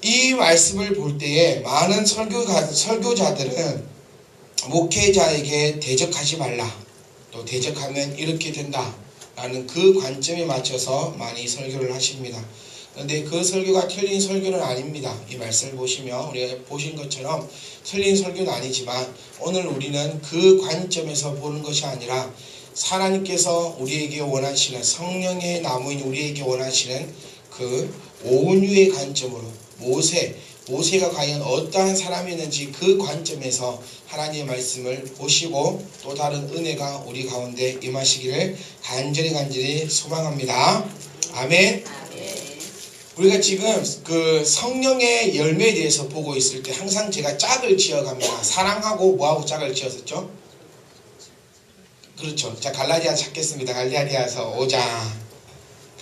이 말씀을 볼 때에 많은 설교자들은 목회자에게 대적하지 말라, 또 대적하면 이렇게 된다 라는 그 관점에 맞춰서 많이 설교를 하십니다. 그런데 그 설교가 틀린 설교는 아닙니다. 이 말씀을 보시면 우리가 보신 것처럼 틀린 설교는 아니지만 오늘 우리는 그 관점에서 보는 것이 아니라 하나님께서 우리에게 원하시는, 성령의 나무인 우리에게 원하시는 그 온유의 관점으로 모세가 과연 어떠한 사람이었는지 그 관점에서 하나님의 말씀을 보시고 또 다른 은혜가 우리 가운데 임하시기를 간절히 소망합니다. 아멘. 우리가 지금 그 성령의 열매에 대해서 보고 있을 때 항상 제가 짝을 지어갑니다. 사랑하고 뭐하고 짝을 지었었죠? 그렇죠. 자, 갈라디아 찾겠습니다. 갈라디아서 5장.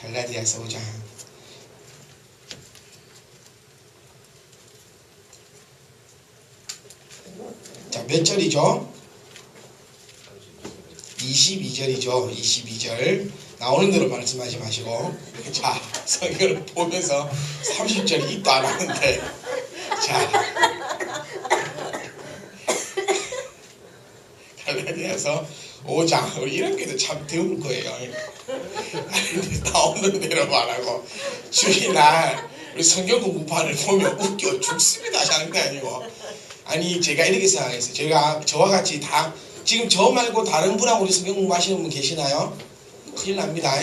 갈라디아서 5장. 자, 몇 절이죠? 22절이죠. 22절. 나오는 대로 말씀하지 마시고. 자, 성경을 보면서 30절이 입도 안 하는데. 자, 갈라디아서 5장. 우리 이런 게도 참 배울 거예요. 나오는 대로 말하고. 주일날 우리 성경 공부판을 보면 웃겨 죽습니다. 장난 아니고. 아니, 제가 이렇게 생각했어요. 저와 같이 다, 지금 저 말고 다른 분하고 우리 성경 공부하시는 분 계시나요? 큰일 납니다.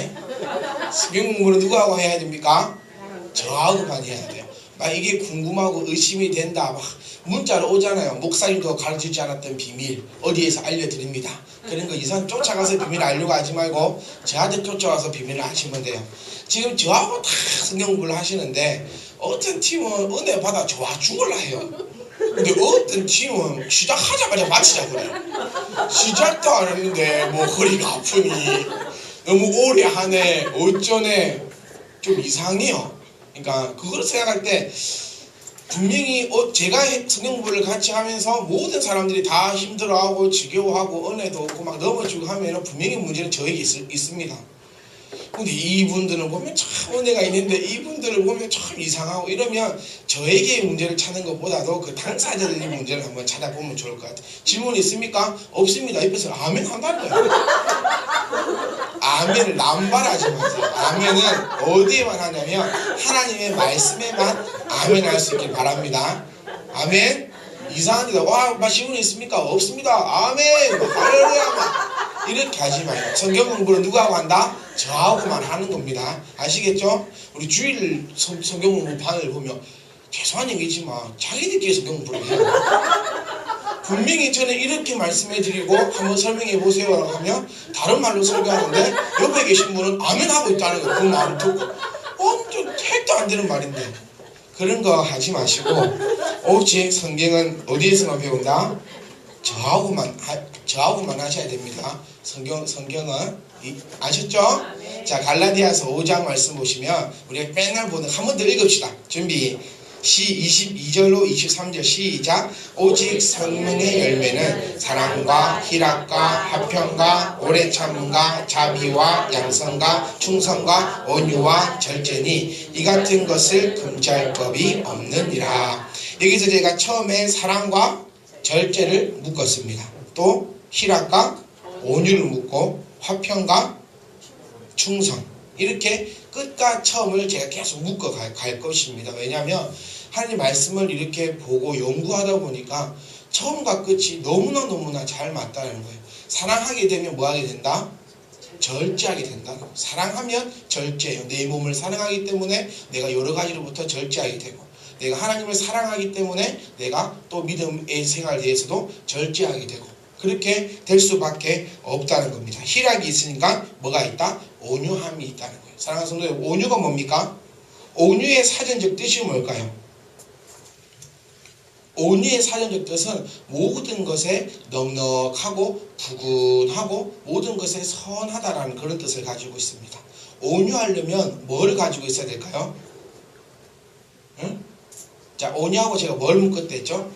성경 공부는 누구하고 해야 됩니까? 저하고만 해야 돼요. 막 이게 궁금하고 의심이 된다, 막 문자로 오잖아요. 목사님도 가르치지 않았던 비밀 어디에서 알려드립니다. 그런 거 이상 쫓아가서 비밀 알려고 하지 말고 저한테 쫓아와서 비밀을 아시면 돼요. 지금 저하고 다 성경 공부를 하시는데 어떤 팀은 은혜 받아 좋아 죽을라 해요. 근데 어떤 팀은 시작하자마자 마치자 그래. 시작도 안 했는데 뭐 허리가 아프니 너무 오래 하네 어쩌네 좀 이상해요. 그러니까 그걸 생각할 때 분명히 제가 성경 공부를 같이 하면서 모든 사람들이 다 힘들어하고 지겨워하고 은혜도 없고 막 넘어지고 하면 분명히 문제는 저에게 있습니다. 근데 이분들은 보면 참 은혜가 있는데 이분들을 보면 참 이상하고 이러면 저에게 문제를 찾는 것보다도 그 당사자들의 문제를 한번 찾아보면 좋을 것 같아요. 질문 있습니까? 없습니다. 옆에서 아멘 한다는 거예요. 아멘을 남발하지 마세요. 아멘은 어디에만 하냐면 하나님의 말씀에만 아멘 할 수 있길 바랍니다. 아멘. 이상한데 와 질문 있습니까? 없습니다. 아멘. 할렐루야. 이렇게 하지 마요. 성경 공부를 누구하고 한다? 저하고만 하는 겁니다. 아시겠죠? 우리 주일 성경 공부판을 보면 죄송한 얘기지만 자기들끼리 성경 공부를 해요. 분명히 저는 이렇게 말씀해 드리고 한번 설명해 보세요 하면 다른 말로 설교하는데 옆에 계신 분은 아멘 하고 있다는 거, 그 말을 듣고 완전 택도 안 되는 말인데 그런 거 하지 마시고 오직 성경은 어디에서만 배운다? 저하고만 하셔야 됩니다. 성경은 아셨죠? 자, 갈라디아서 5장 말씀 보시면 우리가 맨날 보는 한 번 더 읽읍시다. 준비. 22절로 23절 시작. 오직 성령의 열매는 사랑과 희락과 화평과 오래 참음과 자비와 양선과 충성과 온유와 절제니 이 같은 것을 금지할 법이 없느니라. 여기서 제가 처음에 사랑과 절제를 묶었습니다. 또 희락과 온유를 묶고 화평과 충성, 이렇게 끝과 처음을 제가 계속 묶어 갈 것입니다. 왜냐하면 하나님 말씀을 이렇게 보고 연구하다 보니까 처음과 끝이 너무나 잘 맞다는 거예요. 사랑하게 되면 뭐 하게 된다? 절제하게 된다. 사랑하면 절제해요. 내 몸을 사랑하기 때문에 내가 여러 가지로부터 절제하게 되고, 내가 하나님을 사랑하기 때문에 내가 또 믿음의 생활에 대해서도 절제하게 되고, 그렇게 될 수밖에 없다는 겁니다. 희락이 있으니까 뭐가 있다? 온유함이 있다는 거예요. 사랑하는 성도들, 온유가 뭡니까? 온유의 사전적 뜻이 뭘까요? 온유의 사전적 뜻은 모든 것에 넉넉하고 부근하고 모든 것에 선하다라는 그런 뜻을 가지고 있습니다. 온유하려면 뭘 가지고 있어야 될까요? 응? 자, 온유하고 제가 뭘 묶었댔죠?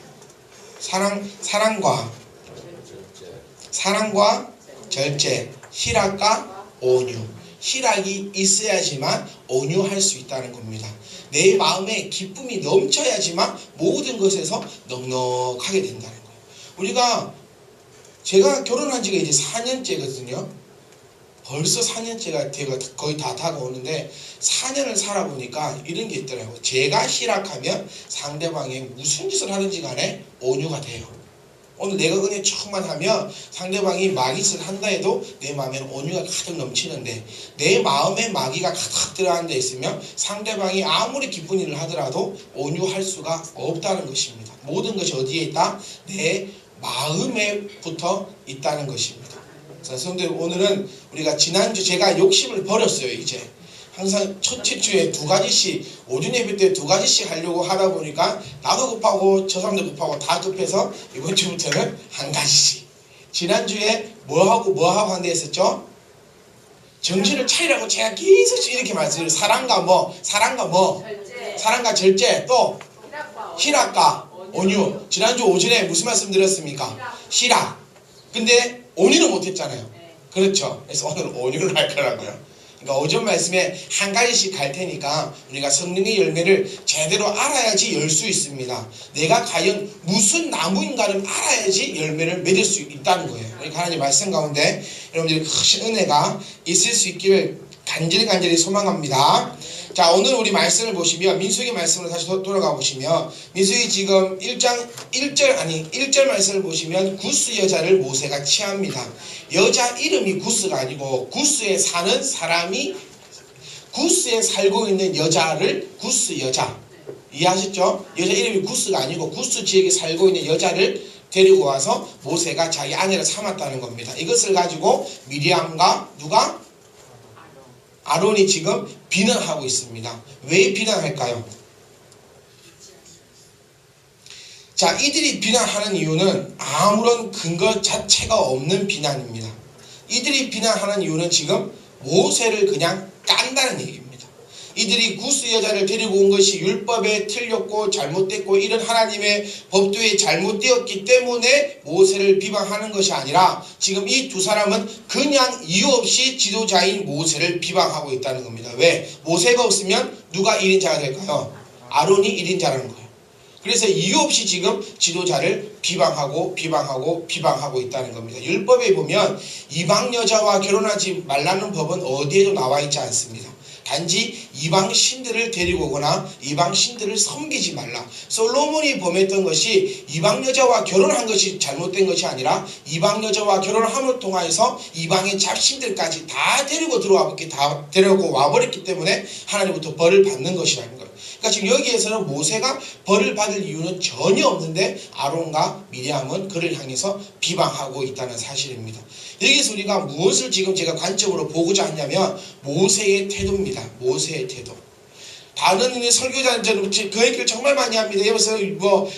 사랑과 절제, 희락과 온유. 희락이 있어야지만 온유할 수 있다는 겁니다. 내 마음에 기쁨이 넘쳐야지만 모든 것에서 넉넉하게 된다는 거예요. 우리가 제가 결혼한 지가 이제 4년째거든요. 벌써 4년째가 거의 다 다가오는데 4년을 살아보니까 이런 게 있더라고요. 제가 시락하면 상대방이 무슨 짓을 하든지 간에 온유가 돼요. 오늘 내가 은혜 조금만 하면 상대방이 마귀짓을 한다 해도 내 마음에는 온유가 가득 넘치는데 내 마음에 마귀가 가득 들어간 데 있으면 상대방이 아무리 기쁜 일을 하더라도 온유할 수가 없다는 것입니다. 모든 것이 어디에 있다? 내 마음에 붙어 있다는 것입니다. 자, 성도들, 오늘은 우리가 지난주 제가 욕심을 버렸어요. 이제 항상 첫째 주에 2가지씩, 오전 예배 때 2가지씩 하려고 하다 보니까 나도 급하고 저 사람도 급하고 다 급해서 이번 주부터는 1가지씩. 지난주에 뭐하고 한데 했었죠? 정신을 차리라고 제가 계속 이렇게 말씀을 사랑과 절제, 또 희락과 온유. 지난주 오전에 무슨 말씀 드렸습니까? 희락. 근데 온유는 못했잖아요. 그렇죠. 그래서 오늘 온유를 할 거라고요. 그러니까 오전 말씀에 1가지씩 갈 테니까 우리가 성령의 열매를 제대로 알아야지 열 수 있습니다. 내가 과연 무슨 나무인가를 알아야지 열매를 맺을 수 있다는 거예요. 그러니까 하나님 말씀 가운데 여러분들이 큰 은혜가 있을 수 있기를 간절히 소망합니다. 자, 오늘 우리 말씀을 보시면 민수기 말씀으로 다시 돌아가 보시면 민수기 지금 1절 말씀을 보시면 구스 여자를 모세가 취합니다. 여자 이름이 구스가 아니고 구스에 사는 사람이 구스에 살고 있는 여자를 구스 여자. 이해하셨죠? 여자 이름이 구스가 아니고 구스 지역에 살고 있는 여자를 데리고 와서 모세가 자기 아내를 삼았다는 겁니다. 이것을 가지고 미리암과 누가? 아론이 지금 비난하고 있습니다. 왜 비난할까요? 자, 이들이 비난하는 이유는 아무런 근거 자체가 없는 비난입니다. 이들이 비난하는 이유는 지금 모세를 그냥 깐다는 얘기입니다. 이들이 구스 여자를 데리고 온 것이 율법에 틀렸고 잘못됐고 이런 하나님의 법도에 잘못되었기 때문에 모세를 비방하는 것이 아니라 지금 이 두 사람은 그냥 이유 없이 지도자인 모세를 비방하고 있다는 겁니다. 왜? 모세가 없으면 누가 1인자가 될까요? 아론이 1인자라는 거예요. 그래서 이유 없이 지금 지도자를 비방하고 있다는 겁니다. 율법에 보면 이방 여자와 결혼하지 말라는 법은 어디에도 나와 있지 않습니다. 단지 이방 신들을 데리고 오거나 이방 신들을 섬기지 말라. 솔로몬이 범했던 것이 이방 여자와 결혼한 것이 잘못된 것이 아니라 이방 여자와 결혼함을 통하여서 이방의 잡신들까지 다 데리고 와버렸기 때문에 하나님부터 벌을 받는 것이라는 거예요. 그러니까 지금 여기에서는 모세가 벌을 받을 이유는 전혀 없는데 아론과 미리암은 그를 향해서 비방하고 있다는 사실입니다. 여기서 우리가 무엇을 지금 제가 관점으로 보고자 하냐면 모세의 태도입니다. 모세의 태도. 다른 설교자들은 그 얘기를 정말 많이 합니다. 여기서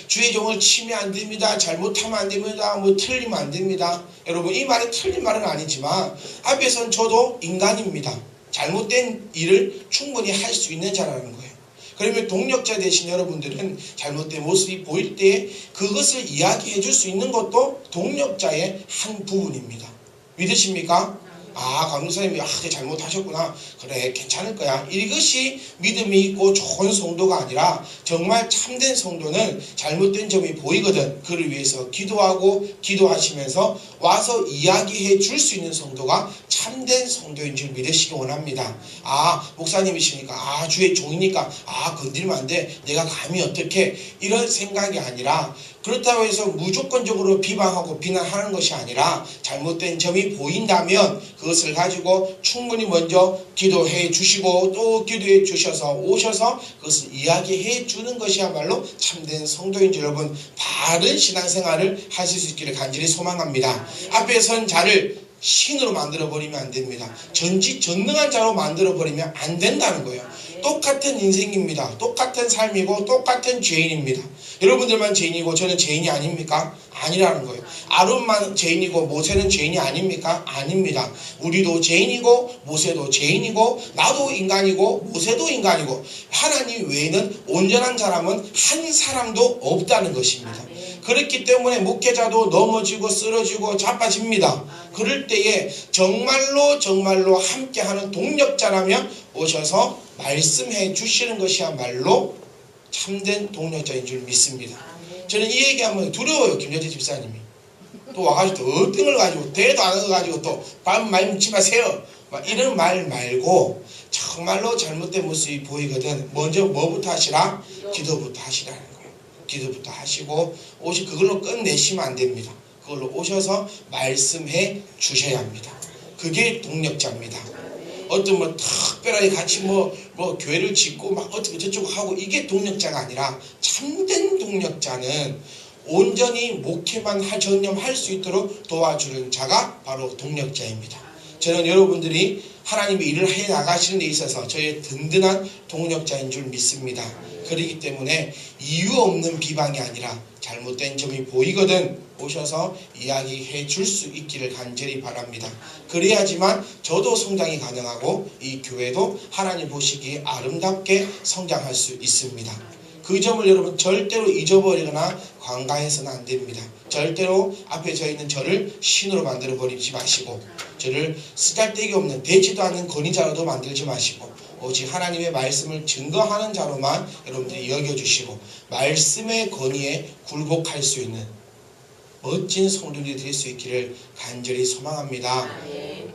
주의 종을 치면 안 됩니다. 잘못하면 안 됩니다. 틀리면 안 됩니다. 여러분, 이 말은 틀린 말은 아니지만 앞에선 저도 인간입니다. 잘못된 일을 충분히 할 수 있는 자라는 거예요. 그러면 동력자 되신 여러분들은 잘못된 모습이 보일 때 그것을 이야기해 줄 수 있는 것도 동력자의 한 부분입니다. 믿으십니까? 강사님이 잘못하셨구나. 그래, 괜찮을 거야. 이것이 믿음이 있고 좋은 성도가 아니라 정말 참된 성도는 잘못된 점이 보이거든. 그를 위해서 기도하시면서 와서 이야기해 줄 수 있는 성도가 참된 성도인 줄 믿으시기 원합니다. 목사님이시니까, 주의 종이니까, 건드리면 안 돼. 내가 감히 어떻게. 이런 생각이 아니라 그렇다고 해서 무조건적으로 비방하고 비난하는 것이 아니라 잘못된 점이 보인다면 그것을 가지고 충분히 먼저 기도해 주시고 또 기도해 주셔서 오셔서 그것을 이야기해 주는 것이야말로 참된 성도인 줄 여러분 바른 신앙생활을 하실 수 있기를 간절히 소망합니다. 앞에 선 자를 신으로 만들어버리면 안 됩니다. 전지전능한 자로 만들어버리면 안 된다는 거예요. 똑같은 인생입니다. 똑같은 삶이고 똑같은 죄인입니다. 여러분들만 죄인이고 저는 죄인이 아닙니까? 아니라는 거예요. 아론만 죄인이고 모세는 죄인이 아닙니까? 아닙니다. 우리도 죄인이고 모세도 죄인이고 나도 인간이고 모세도 인간이고 하나님 외에는 온전한 사람은 한 사람도 없다는 것입니다. 그렇기 때문에 목회자도 넘어지고 쓰러지고 자빠집니다. 그럴 때에 정말로 함께하는 동력자라면 오셔서 말씀해 주시는 것이야말로 참된 동력자인 줄 믿습니다. 저는 이 얘기하면 두려워요. 김여재 집사님이 또 와가지고 또 어떤 걸 가지고 대도 안 해가지고 또 밥 많이 묻지 마세요 막 이런 말 말고 정말로 잘못된 모습이 보이거든 먼저 뭐부터 하시라? 기도부터 하시라는 거예요. 기도부터 하시고 그걸로 끝내시면 안 됩니다. 그걸로 오셔서 말씀해 주셔야 합니다. 그게 동력자입니다. 어떤 특별하게 같이 교회를 짓고 막 어떻게 저쩌고 하고 이게 동력자가 아니라 참된 동력자는 온전히 목회만 전념할 수 있도록 도와주는 자가 바로 동력자입니다. 저는 여러분들이 하나님의 일을 해 나가시는 데 있어서 저의 든든한 동력자인 줄 믿습니다. 그렇기 때문에 이유 없는 비방이 아니라 잘못된 점이 보이거든 오셔서 이야기해 줄 수 있기를 간절히 바랍니다. 그래야지만 저도 성장이 가능하고 이 교회도 하나님 보시기에 아름답게 성장할 수 있습니다. 그 점을 여러분 절대로 잊어버리거나 관가해서는 안 됩니다. 절대로 앞에 저 있는 저를 신으로 만들어 버리지 마시고 저를 쓰잘데기 없는 되지도 않는 권위자로도 만들지 마시고 오직 하나님의 말씀을 증거하는 자로만 여러분들이 여겨주시고 말씀의 권위에 굴복할 수 있는 멋진 성도들이 될 수 있기를 간절히 소망합니다.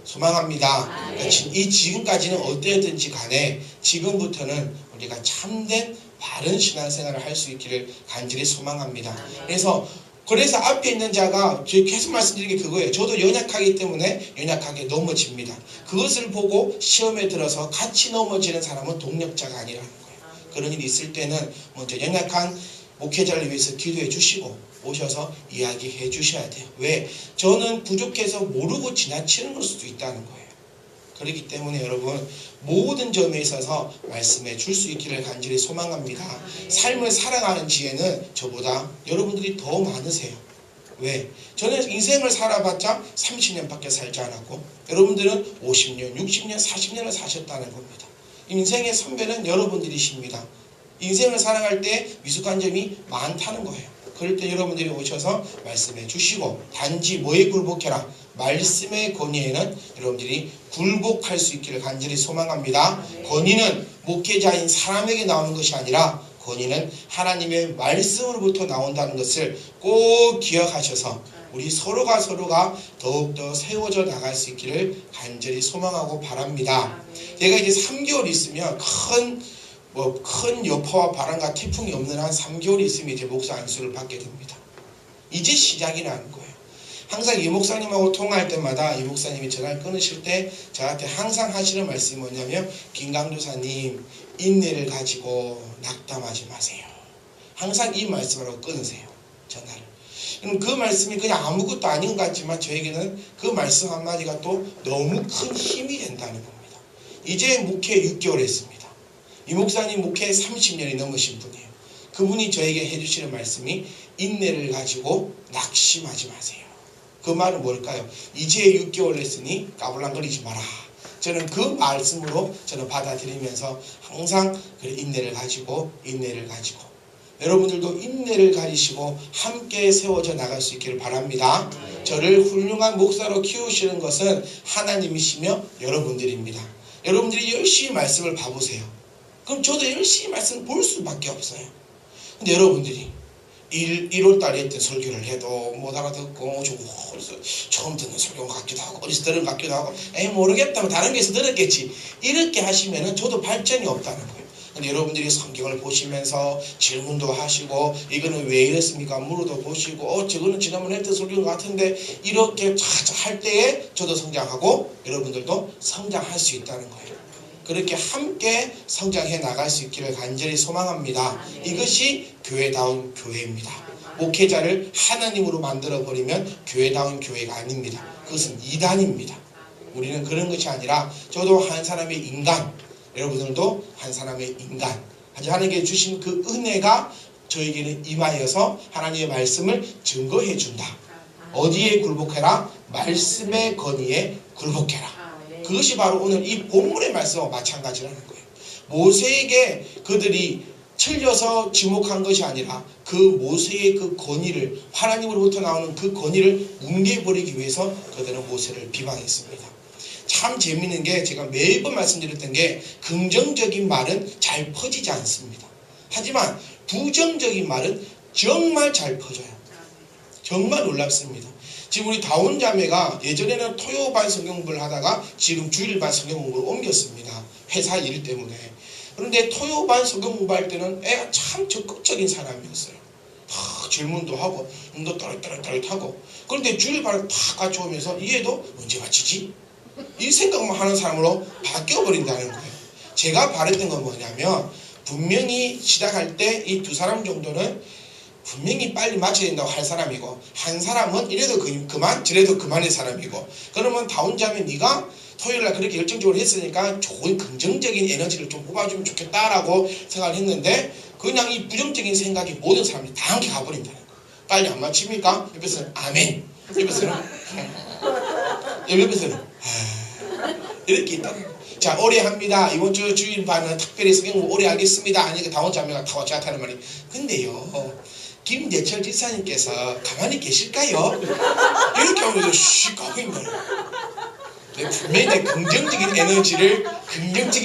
소망합니다. 이 지금까지는 어땠든지 간에 지금부터는 우리가 참된 바른 신앙생활을 할 수 있기를 간절히 소망합니다. 그래서 앞에 있는 자가 계속 말씀드린 게 그거예요. 저도 연약하기 때문에 연약하게 넘어집니다. 그것을 보고 시험에 들어서 같이 넘어지는 사람은 동력자가 아니라는 거예요. 그런 일이 있을 때는 먼저 연약한 목회자를 위해서 기도해 주시고 오셔서 이야기해 주셔야 돼요. 왜? 저는 부족해서 모르고 지나치는 걸 수도 있다는 거예요. 그렇기 때문에 여러분 모든 점에 있어서 말씀해 줄 수 있기를 간절히 소망합니다. 삶을 살아가는 지혜는 저보다 여러분들이 더 많으세요. 왜? 저는 인생을 살아봤자 30년밖에 살지 않았고 여러분들은 50년, 60년, 40년을 사셨다는 겁니다. 인생의 선배는 여러분들이십니다. 인생을 살아갈 때 미숙한 점이 많다는 거예요. 그럴 때 여러분들이 오셔서 말씀해 주시고 단지 뭐에 굴복해라? 말씀의 권위에는 여러분들이 굴복할 수 있기를 간절히 소망합니다. 권위는 목회자인 사람에게 나오는 것이 아니라 권위는 하나님의 말씀으로부터 나온다는 것을 꼭 기억하셔서 우리 서로가 더욱더 세워져 나갈 수 있기를 간절히 소망하고 바랍니다. 제가 이제 3개월 있으면 큰 여파와 바람과 태풍이 없는 한 3개월이 있으면 이제 목사 안수를 받게 됩니다. 이제 시작이라는 거예요. 항상 이 목사님하고 통화할 때마다 이 목사님이 전화를 끊으실 때 저한테 항상 하시는 말씀이 뭐냐면 김강도사님 인내를 가지고 낙담하지 마세요. 항상 이 말씀을 하고 끊으세요. 전화를. 그럼 그 말씀이 그냥 아무것도 아닌 것 같지만 저에게는 그 말씀 한마디가 또 너무 큰 힘이 된다는 겁니다. 이제 목회 6개월 했습니다. 이 목사님 목회 30년이 넘으신 분이에요. 그분이 저에게 해주시는 말씀이 인내를 가지고 낙심하지 마세요. 그 말은 뭘까요? 이제 6개월 했으니 까불랑거리지 마라. 저는 그 말씀으로 저는 받아들이면서 항상 인내를 가지고 여러분들도 인내를 가지시고 함께 세워져 나갈 수 있기를 바랍니다. 저를 훌륭한 목사로 키우시는 것은 하나님이시며 여러분들입니다. 여러분들이 열심히 말씀을 봐보세요. 그럼 저도 열심히 말씀 볼 수밖에 없어요. 근데 여러분들이 1월달에 했던 설교를 해도 못 알아듣고 처음 듣는 설교 같기도 하고 어디서 들은 것 같기도 하고 모르겠다면 다른 데서 들었겠지 이렇게 하시면은 저도 발전이 없다는 거예요. 근데 여러분들이 성경을 보시면서 질문도 하시고 이거는 왜 이랬습니까? 물어도 보시고 저거는 지난번에 했던 설교 같은데 이렇게 할 때에 저도 성장하고 여러분들도 성장할 수 있다는 거예요. 그렇게 함께 성장해 나갈 수 있기를 간절히 소망합니다. 이것이 교회다운 교회입니다. 목회자를 하나님으로 만들어버리면 교회다운 교회가 아닙니다. 그것은 이단입니다. 우리는 그런 것이 아니라 저도 한 사람의 인간, 여러분들도 한 사람의 인간, 하나님께 주신 그 은혜가 저에게는 임하여서 하나님의 말씀을 증거해 준다. 어디에 굴복해라? 말씀의 권위에 굴복해라. 그것이 바로 오늘 이 본문의 말씀과 마찬가지라는 거예요. 모세에게 그들이 틀려서 지목한 것이 아니라 그 모세의 그 권위를 하나님으로부터 나오는 그 권위를 뭉개버리기 위해서 그들은 모세를 비방했습니다. 참 재밌는 게 제가 매번 말씀드렸던 게 긍정적인 말은 잘 퍼지지 않습니다. 하지만 부정적인 말은 정말 잘 퍼져요. 정말 놀랍습니다. 지금 우리 다운 자매가 예전에는 토요반 성경 공부를 하다가 지금 주일반 성경 공부를 옮겼습니다. 회사 일 때문에. 그런데 토요반 성경 공부할 때는 애가 참 적극적인 사람이었어요. 다 질문도 하고 눈도 또렷또렷하고. 그런데 주일반을 탁 같이 오면서 이 애도 언제 마치지? 이 생각만 하는 사람으로 바뀌어버린다는 거예요. 제가 바랬던 건 뭐냐면 분명히 시작할 때 이 두 사람 정도는 분명히 빨리 마쳐야 된다고 할 사람이고, 한 사람은 이래도 그만 저래도 그만의 사람이고, 그러면 다운자면 네가 토요일날 그렇게 열정적으로 했으니까 좋은 긍정적인 에너지를 좀 뽑아주면 좋겠다라고 생각을 했는데, 그냥 이 부정적인 생각이 모든 사람들이 다 함께 가버린다는 거예요. 빨리 안 마칩니까? 옆에서는 아멘, 옆에서는 이렇게 있다는 거예요. 자, 오래 합니다. 이번 주 주일반은 특별히 성경공부 오래 하겠습니다. 아니니까 다운자매가 다 왔지 않다는 말이. 근데요, 김대철 지사님께서 가만히 계실까요? 이렇게 하면서 씩 가고 있는 거예요. 분명히 내 긍정적인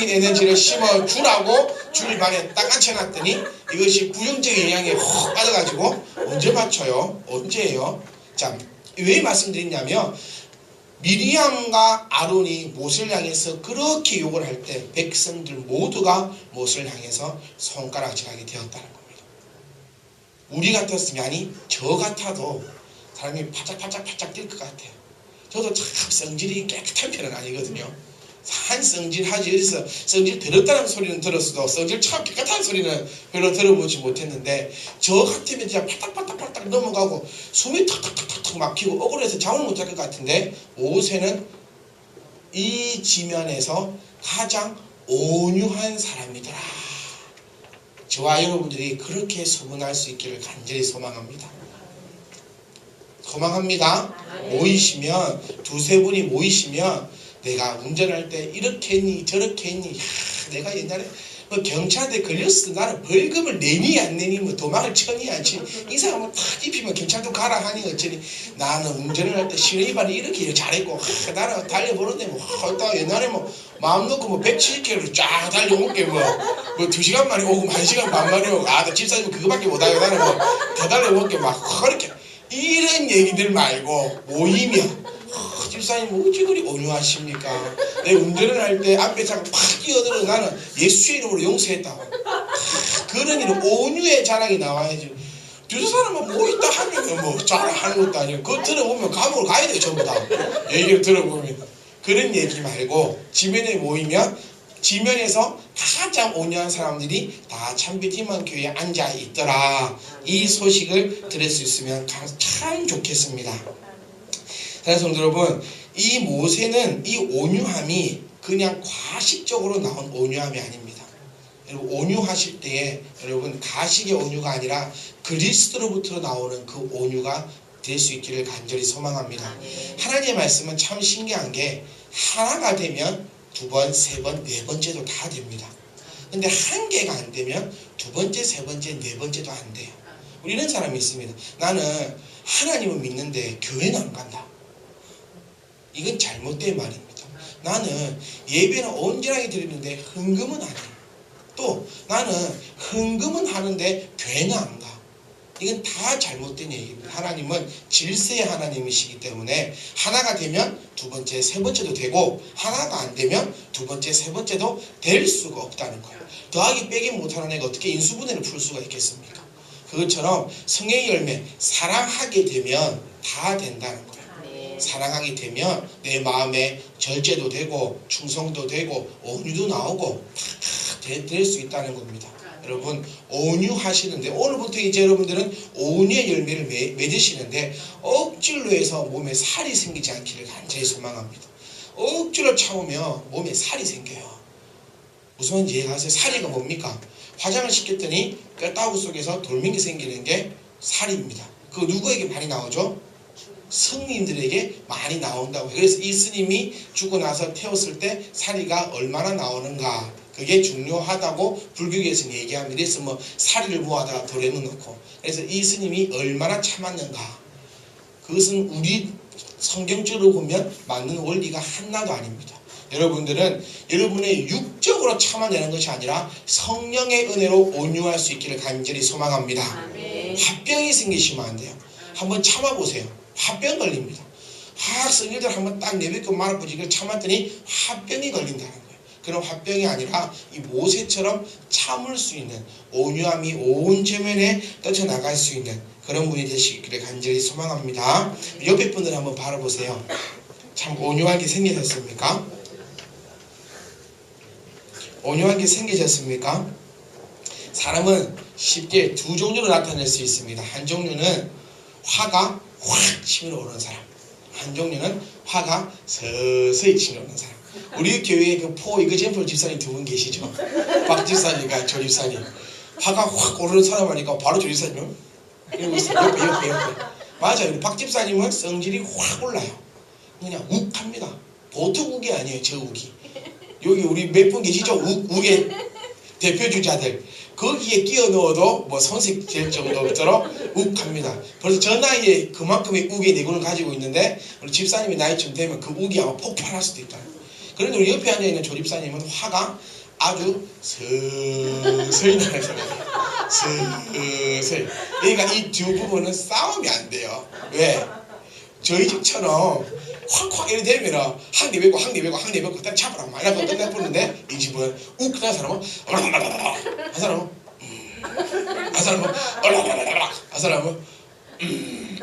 에너지를 심어주라고 주일반에 딱 앉혀놨더니 이것이 부정적인 영향에 확 빠져가지고 언제 맞춰요? 언제예요? 자, 왜 말씀드리냐면 미리암과 아론이 못을 향해서 그렇게 욕을 할 때 백성들 모두가 못을 향해서 손가락질하게 되었다는 겁니다. 우리 같았으면, 아니 저 같아도 사람이 바짝바짝 뛸 것 같아요. 저도 참 성질이 깨끗한 편은 아니거든요. 한 성질하지. 그래서 성질 들었다는 소리는 들었어도 성질 참 깨끗한 소리는 별로 들어보지 못했는데, 저 같으면 진짜 파닥파닥 넘어가고 숨이 탁탁탁탁 막히고 억울해서 잠을 못 잘 것 같은데, 모세는 이 지면에서 가장 온유한 사람이더라. 저와 여러분들이 그렇게 소문할 수 있기를 간절히 소망합니다. 모이시면, 두세 분이 모이시면 내가 운전할 때 이렇게 했니 저렇게 했니, 내가 옛날에 뭐 경찰한테 걸렸어, 나는 벌금을 내니 안 내니 뭐 도망을 쳐니 안 치니, 이 사람은 탁 입히면 경찰도 가라 하니 어쩌니, 나는 운전을 할 때 시내이반이 이렇게 잘했고, 나는 달려보는데 뭐 옛날에 뭐 마음 놓고 뭐 170km로 쫙 달려올게 뭐 2시간 만에 오고 1시간 반 만에 오고, 나 집사님은 그거밖에 못하고 나는 뭐 더 달려올게 막 그렇게 이런 얘기들 말고 모이면, 집사님 어찌 그리 온유하십니까? 내 운전을 할 때 앞에 차가 팍 끼어들어 나는 예수의 이름으로 용서했다고. 그런 일은 온유의 자랑이 나와야지. 두 사람은 뭐 있다 하면 뭐 자랑하는 것도 아니고, 그거 들어보면 감옥을 가야 돼요. 전부 다 얘기를 들어보면. 그런 얘기 말고 지면에 모이면 지면에서 가장 온유한 사람들이 다 참빛희망 교회에 앉아 있더라. 이 소식을 들을 수 있으면 참 좋겠습니다. 사랑하는 성도 여러분, 이 모세는 이 온유함이 그냥 과식적으로 나온 온유함이 아닙니다. 여러분, 온유하실 때에 여러분 가식의 온유가 아니라 그리스도로부터 나오는 그 온유가 될 수 있기를 간절히 소망합니다. 하나님의 말씀은 참 신기한 게 하나가 되면 두 번, 세 번, 네 번째도 다 됩니다. 근데 한 개가 안 되면 두 번째, 세 번째, 네 번째도 안 돼요. 우리 이런 사람이 있습니다. 나는 하나님을 믿는데 교회는 안 간다. 이건 잘못된 말입니다. 나는 예배는 온전하게 드리는데 헌금은 안 해. 또 나는 헌금은 하는데 교회는 안 가. 이건 다 잘못된 얘기입니다. 하나님은 질서의 하나님이시기 때문에 하나가 되면 두 번째, 세 번째도 되고, 하나가 안 되면 두 번째, 세 번째도 될 수가 없다는 거예요. 더하기 빼기 못하는 애가 어떻게 인수분해를 풀 수가 있겠습니까? 그것처럼 성령의 열매, 사랑하게 되면 다 된다는 거예요. 사랑하게 되면 내 마음에 절제도 되고 충성도 되고 온유도 나오고 다 될 수 있다는 겁니다. 여러분, 온유하시는데, 오늘부터 이제 여러분들은 온유의 열매를 맺으시는데 억지로 해서 몸에 살이 생기지 않기를 간절히 소망합니다. 억지로 참으면 몸에 살이 생겨요. 무슨 말인지 이해하세요? 살이가 뭡니까? 화장을 시켰더니 뼈다구 속에서 돌멩이 생기는 게 살입니다. 그거 누구에게 많이 나오죠? 성인들에게 많이 나온다고. 그래서 이 스님이 죽고 나서 태웠을 때 사리가 얼마나 나오는가, 그게 중요하다고 불교계에서는 얘기합니다. 그래서 뭐 사리를 모아다가 돌에 넣고, 그래서 이 스님이 얼마나 참았는가, 그것은 우리 성경적으로 보면 맞는 원리가 하나도 아닙니다. 여러분들은 여러분의 육적으로 참아내는 것이 아니라 성령의 은혜로 온유할 수 있기를 간절히 소망합니다. 화병이 생기시면 안 돼요. 한번 참아보세요. 화병 걸립니다. 성일들 한번 딱 내뱉고 말아보지 이걸 참았더니 화병이 걸린다는 거예요. 그런 화병이 아니라 이 모세처럼 참을 수 있는 온유함이 온 제면에 떨쳐나갈 수 있는 그런 분이 되시기를 간절히 소망합니다. 옆에 분들 한번 바라보세요. 참 온유하게 생기셨습니까? 온유하게 생기셨습니까? 사람은 쉽게 두 종류로 나타낼 수 있습니다. 한 종류는 화가 확 치밀어오르는 사람, 한 종류는 화가 서서히 치밀어오르는 사람. 우리 교회에 그 이그젠플 집사님 두 분 계시죠? 박 집사님과 조 집사님. 화가 확 오르는 사람 하니까 바로 조 집사님은 이러고 있어요. 옆에. 맞아요. 박 집사님은 성질이 확 올라요. 그냥 욱합니다. 보통 욱이 아니에요. 저 욱이. 여기 우리 몇 분 계시죠? 욱의 대표주자들. 거기에 끼워 넣어도 뭐 손색될 정도로 욱합니다. 벌써 저 나이에 그만큼의 욱의 내군을 가지고 있는데 우리 집사님이 나이쯤 되면 그 욱이 아마 폭발할 수도 있다. 그런데 우리 옆에 앉아있는 조 집사님은 화가 아주 서서히 나는 사람이에요. 서서히. 그러니까 이 두 부분은 싸움이 안 돼요. 왜? 저희 집처럼 확 이렇게 되면 한 내뱉고 딱 잡으라고 많이 하고 끝내버리는데 이 집은 욱 그런 사람은 한 사람은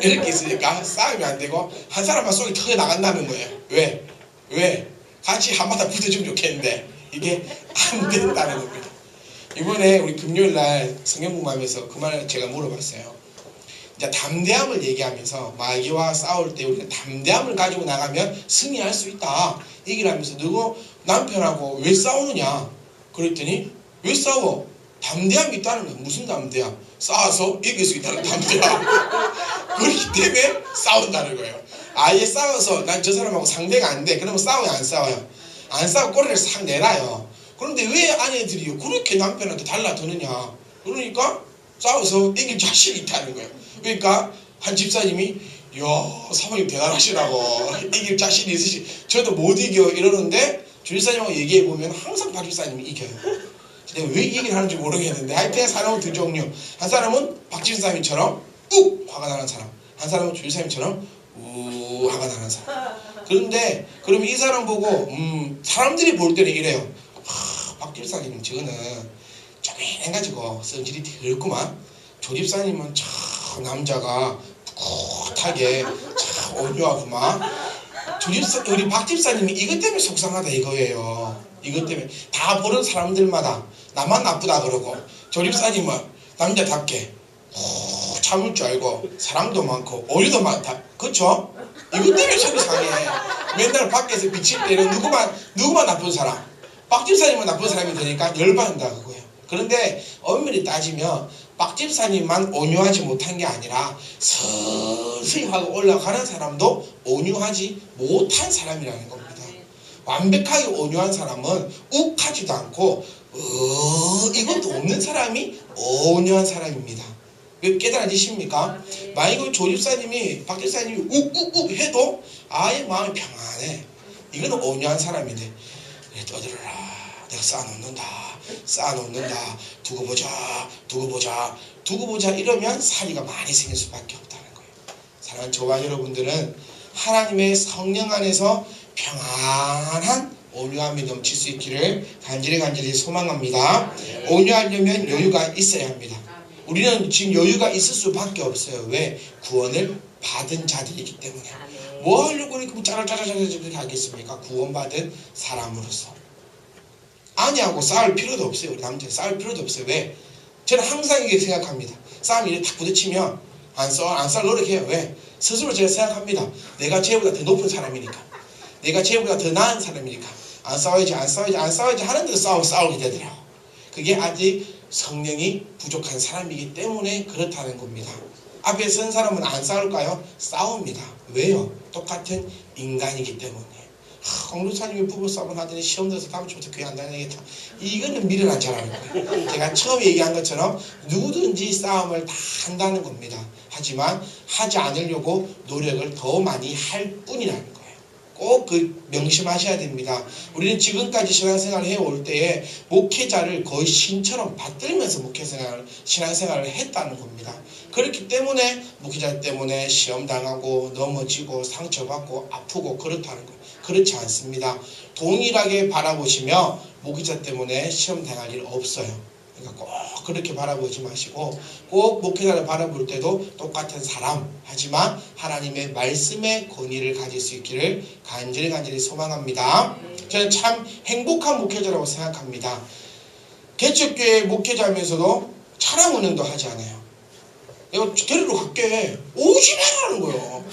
이렇게 있으니까 싸움이 안 되고 한 사람만 속이 터져 나간다는 거예요. 왜? 같이 한바탕 붙어주면 좋겠는데 이게 안 된다는 겁니다. 이번에 우리 금요일날 성경 공부하면서 그 말을 제가 물어봤어요. 이제 담대함을 얘기하면서 마귀와 싸울 때 우리가 담대함을 가지고 나가면 승리할 수 있다 얘기를 하면서 누구 남편하고 왜 싸우느냐 그랬더니 왜 싸워? 담대함이 있다는 거야. 무슨 담대함? 싸워서 이길 수 있다는 담대함. 그렇기 때문에 싸운다는 거예요. 아예 싸워서 난 저 사람하고 상대가 안 돼. 그러면 싸워요? 안 싸워요? 안 싸우고 꼬리를 싹 내놔요. 그런데 왜 아내들이 그렇게 남편한테 달라드느냐? 그러니까 싸워서 이길 자신이 있다는 거예요. 그러니까 한 집사님이 이야 사모님 대단하시다고 이길 자신이 있으시 저도 못 이겨 이러는데 주집사님하고 얘기해보면 항상 박 집사님이 이겨요. 내가 왜 이 얘기를 하는지 모르겠는데 하여튼 사람은 두 종류. 한 사람은 박 집사님처럼 욱 화가 나는 사람, 한 사람은 주집사님처럼 우 화가 나는 사람. 그런데 그러면 이 사람 보고 사람들이 볼 때는 이래요. 박 집사님 저거는 쪼맨해가지고 성질이 덜구만. 조 집사님은 참 남자가 꿋하게 참 온유하구만. 우리 박 집사님이 이것 때문에 속상하다 이거예요. 이것 때문에 다 보는 사람들마다 나만 나쁘다 그러고 조 집사님은 남자답게 참을 줄 알고 사랑도 많고 오류도 많다. 그쵸? 이것 때문에 속이 상해. 맨날 밖에서 비칠 때는 누구만 나쁜 사람. 박 집사님은 나쁜 사람이 되니까 열받는다 그거예요. 그런데 엄밀히 따지면 박 집사님만 온유하지 못한 게 아니라 서서히 하고 올라가는 사람도 온유하지 못한 사람이라는 겁니다. 완벽하게 온유한 사람은 욱하지도 않고 이것도 없는 사람이 온유한 사람입니다. 왜 깨달아지십니까? 만약에 조 집사님이 박 집사님이 욱욱욱 해도 아예 마음이 평안해. 이거는 온유한 사람인데 떠들어라. 내가 쌓아놓는다. 두고 보자 이러면 사리가 많이 생길 수밖에 없다는 거예요. 사랑하는 저와 여러분들은 하나님의 성령 안에서 평안한 온유함이 넘칠 수 있기를 간절히 소망합니다. 온유하려면 여유가 있어야 합니다. 우리는 지금 여유가 있을 수밖에 없어요. 왜? 구원을 받은 자들이기 때문에. 뭐 하려고 이렇게 짜잘짜잘짜잘 그렇게 하겠습니까? 구원받은 사람으로서. 아내하고 싸울 필요도 없어요. 우리 남자는 싸울 필요도 없어요. 왜? 저는 항상 이렇게 생각합니다. 싸움이 이렇게 탁 부딪히면 안 싸울 노력해요. 왜? 스스로 제가 생각합니다. 내가 쟤보다 더 높은 사람이니까. 내가 쟤보다 더 나은 사람이니까. 안 싸워야지 하는데도 싸우게 되더라고. 그게 아직 성령이 부족한 사람이기 때문에 그렇다는 겁니다. 앞에 선 사람은 안 싸울까요? 싸웁니다. 왜요? 똑같은 인간이기 때문에. 공루사님이 부부싸움을 하더니 시험 들어서 다음 주부터 교회 안 다니겠다. 이거는 미련한 자라는 거예요. 제가 처음에 얘기한 것처럼 누구든지 싸움을 다 한다는 겁니다. 하지만 하지 않으려고 노력을 더 많이 할 뿐이라는 거예요. 꼭 그 명심하셔야 됩니다. 우리는 지금까지 신앙생활을 해올 때에 목회자를 거의 신처럼 받들면서 신앙생활을 했다는 겁니다. 그렇기 때문에 목회자 때문에 시험당하고 넘어지고 상처받고 아프고 그렇다는 거예요. 그렇지 않습니다. 동일하게 바라보시며 목회자 때문에 시험당할 일 없어요. 그러니까 꼭 그렇게 바라보지 마시고 꼭 목회자를 바라볼 때도 똑같은 사람 하지만 하나님의 말씀의 권위를 가질 수 있기를 간절히 소망합니다. 저는 참 행복한 목회자라고 생각합니다. 개척교회 목회자면서도 차량 운행도 하지 않아요. 내가 데리러 갈게. 오지 말라는 거예요.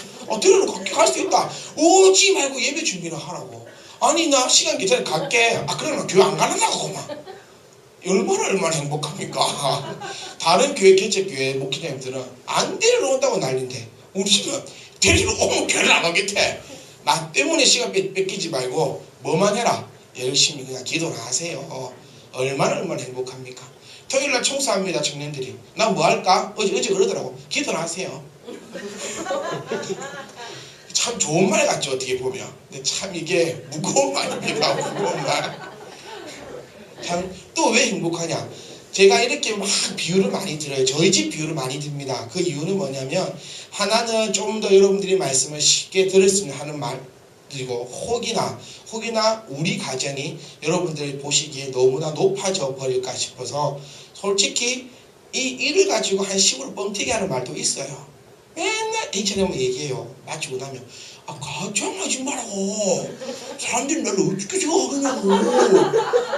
데리러 갈게. 갈 수 있다. 오지 말고 예배 준비를 하라고. 아니 나 시간 괜찮아 갈게. 그래 나 교회 안 가는다고 그만. 얼마나 행복합니까? 다른 교회 개척교회 목회자님들은 안 데리러 온다고 난리인데 우리는 데리러 오면 교회를 안 가겠대. 나 때문에 시간 뺏기지 말고 뭐만 해라. 열심히 그냥 기도나 하세요. 얼마나 행복합니까? 토요일날 청소합니다. 청년들이. 나 뭐 할까? 어제 그러더라고. 기도나 하세요. 참 좋은 말 같죠 어떻게 보면. 근데 참 이게 무거운 말입니다. 무거운 말. 또 왜 행복하냐? 제가 이렇게 막 비유를 많이 들어요. 저희 집 비유를 많이 듭니다. 그 이유는 뭐냐면 하나는 좀 더 여러분들이 말씀을 쉽게 들었으면 하는 말이고 혹이나 우리 가정이 여러분들이 보시기에 너무나 높아져 버릴까 싶어서 솔직히 이 일을 가지고 한 식으로 뻥튀기 하는 말도 있어요. 맨날 H처럼 얘기해요. 마치고 나면 가정하지 말라고. 사람들이 나를 어떻게 생각하겠냐고.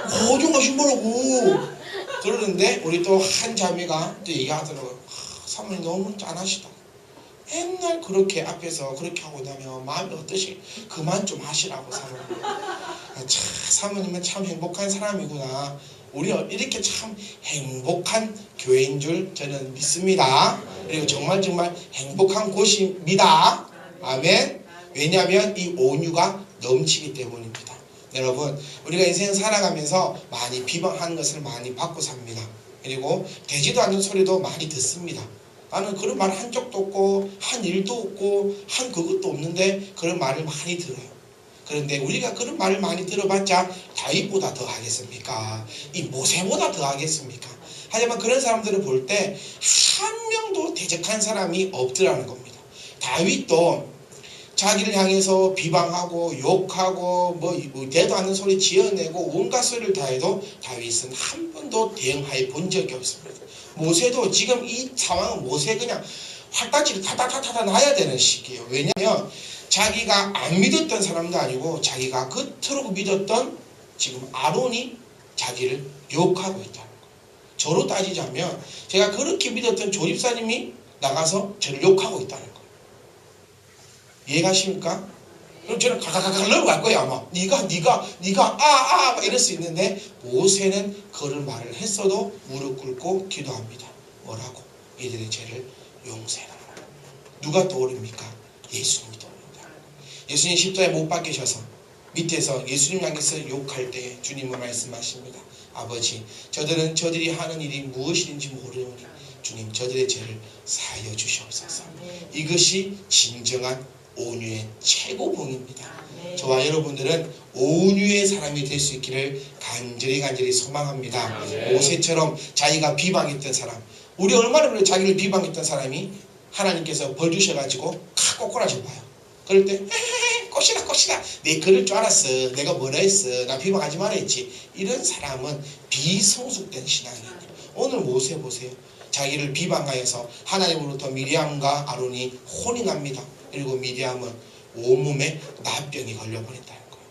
가정하지 말라고. 그러는데 우리 또 한 자매가 또 얘기하더라고요. 사모님 너무 짠하시다. 맨날 그렇게 앞에서 그렇게 하고 나면 마음이 어떠시? 그만 좀 하시라고 사모님. 사모님은 참 행복한 사람이구나. 우리 이렇게 참 행복한 교회인 줄 저는 믿습니다. 그리고 정말 행복한 곳입니다. 아멘. 왜냐하면 이 온유가 넘치기 때문입니다. 여러분 우리가 인생 살아가면서 많이 비방하는 것을 많이 받고 삽니다. 그리고 되지도 않는 소리도 많이 듣습니다. 나는 그런 말 한 적도 없고 한 일도 없고 한 그것도 없는데 그런 말을 많이 들어요. 그런데 우리가 그런 말을 많이 들어봤자 다윗보다 더 하겠습니까? 이 모세보다 더 하겠습니까? 하지만 그런 사람들을 볼 때 한 명도 대적한 사람이 없더라는 겁니다. 다윗도 자기를 향해서 비방하고 욕하고 뭐 대도 않는 소리 지어내고 온갖 소리를 다 해도 다윗은 한 번도 대응하여 본 적이 없습니다. 모세도 지금 이 상황은 모세 그냥 활딱지를 타타타타 놔야 되는 시기예요. 왜냐하면 자기가 안 믿었던 사람도 아니고 자기가 그토록 믿었던 지금 아론이 자기를 욕하고 있다는 거예요. 저로 따지자면 제가 그렇게 믿었던 조집사님이 나가서 저를 욕하고 있다는 거예요. 이해가십니까? 그럼 저는 가가가가 넘어갈 거예요 아마. 네가 막 이럴 수 있는데 모세는 그런 말을 했어도 무릎 꿇고 기도합니다. 뭐라고? 이들의 죄를 용서해라. 누가 떠오릅니까? 예수님이 떠오릅니다. 예수님 십자가에 못 박히셔서 밑에서 예수님 향해서 욕할 때 주님은 말씀하십니다. 아버지 저들이 하는 일이 무엇인지 모르오니 주님 저들의 죄를 사하여 주시옵소서. 이것이 진정한 온유의 최고봉입니다. 저와 여러분들은 온유의 사람이 될 수 있기를 간절히 소망합니다. 모세처럼 자기가 비방했던 사람, 우리 얼마나 그래 자기를 비방했던 사람이 하나님께서 벌 주셔가지고 칵 꼬꾸라져 봐요. 그럴 때 꽃이다 내 그럴 줄 알았어. 내가 뭐라 했어. 나 비방하지 말아 했지. 이런 사람은 비성숙된 신앙이에요. 오늘 모세 보세요. 자기를 비방하여서 하나님으로부터 미리암과 아론이 혼이 납니다. 그리고 미리암은 온몸에 납병이 걸려버린다는 거예요.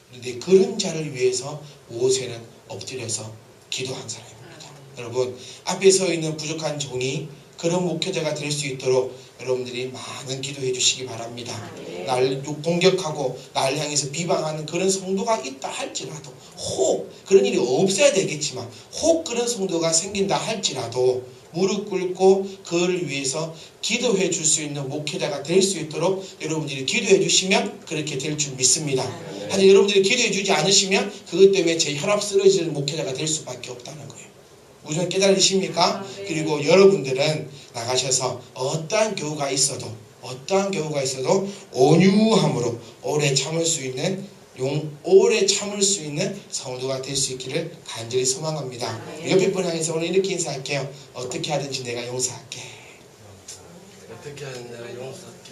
그런데 그런 자를 위해서 모세는 엎드려서 기도한 사람입니다. 여러분 앞에 서 있는 부족한 종이 그런 목회자가 될 수 있도록 여러분들이 많은 기도해 주시기 바랍니다. 날 공격하고 날 향해서 비방하는 그런 성도가 있다 할지라도 혹 그런 일이 없어야 되겠지만 혹 그런 성도가 생긴다 할지라도 무릎 꿇고 그를 위해서 기도해 줄 수 있는 목회자가 될 수 있도록 여러분들이 기도해 주시면 그렇게 될 줄 믿습니다. 하지만 여러분들이 기도해 주지 않으시면 그것 때문에 제 혈압 쓰러지는 목회자가 될 수밖에 없다는 거예요. 무슨 깨달으십니까? 그리고 여러분들은 나가셔서 어떠한 교우가 있어도 온유함으로 오래 참을 수 있는 성도가 될 수 있기를 간절히 소망합니다. 옆에 분 향해서 오늘 이렇게 인사할게요. 어떻게 하든지 내가 용서할게. 어떻게 하든 내가 용서할게.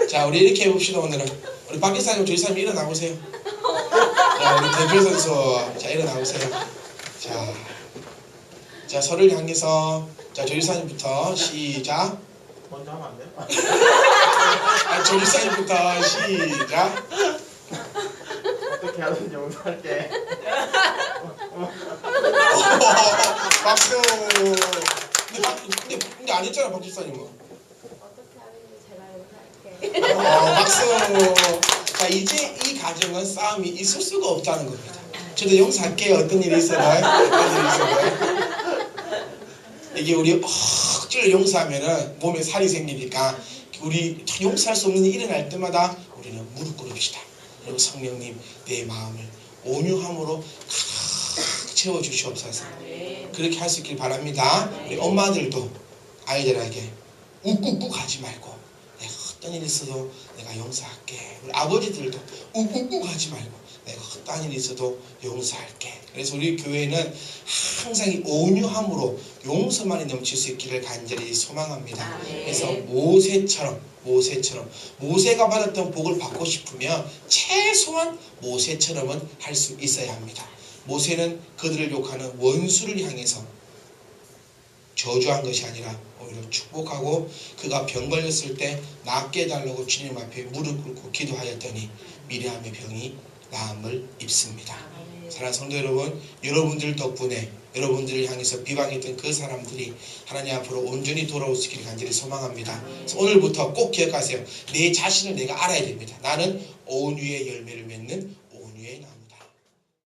자, 우리 이렇게 해봅시다. 오늘은 우리 박기사님, 조이사님 일어나보세요. 자, 우리 대표 선수, 자, 일어나보세요. 자, 서로를 향해서, 자, 조이사님부터 시작. 먼저 하면 안 돼요? 조이사님부터 시작. 어떻게 하든지 용서할게. 박수. 근데 안 했잖아, 박기사님은. 어떻게 하는지 제가 용서할게. 박수. 자, 이제 이 가정은 싸움이 있을 수가 없다는 겁니다. 저도 용서할게요. 어떤 일이 있어도. 이게 우리 억지로 용서하면은 몸에 살이 생기니까 우리 용서할 수 없는 일이 일어날 때마다 우리는 무릎 꿇읍시다. 그리고 성령님, 내 마음을 온유함으로 가득 채워주시옵소서. 그렇게 할 수 있길 바랍니다. 우리 엄마들도 아이들에게 욱욱욱 하지 말고 내가 어떤 일이 있어도 내가 용서할게. 우리 아버지들도 욱욱욱 하지 말고 내가 어떤 일이 있어도 용서할게. 그래서 우리 교회는 항상 이 온유함으로 용서만이 넘칠 수 있기를 간절히 소망합니다. 그래서 모세가 받았던 복을 받고 싶으면 최소한 모세처럼은 할 수 있어야 합니다. 모세는 그들을 욕하는 원수를 향해서 저주한 것이 아니라 오히려 축복하고 그가 병 걸렸을 때 낫게 해달라고 주님 앞에 무릎 꿇고 기도하였더니 미리암의 병이 나음을 입습니다. 사랑하는 성도 여러분, 여러분들 덕분에 여러분들을 향해서 비방했던 그 사람들이 하나님 앞으로 온전히 돌아올 수 있기를 간절히 소망합니다. 그래서 오늘부터 꼭 기억하세요. 내 자신을 내가 알아야 됩니다. 나는 온유의 열매를 맺는 온유의 나무.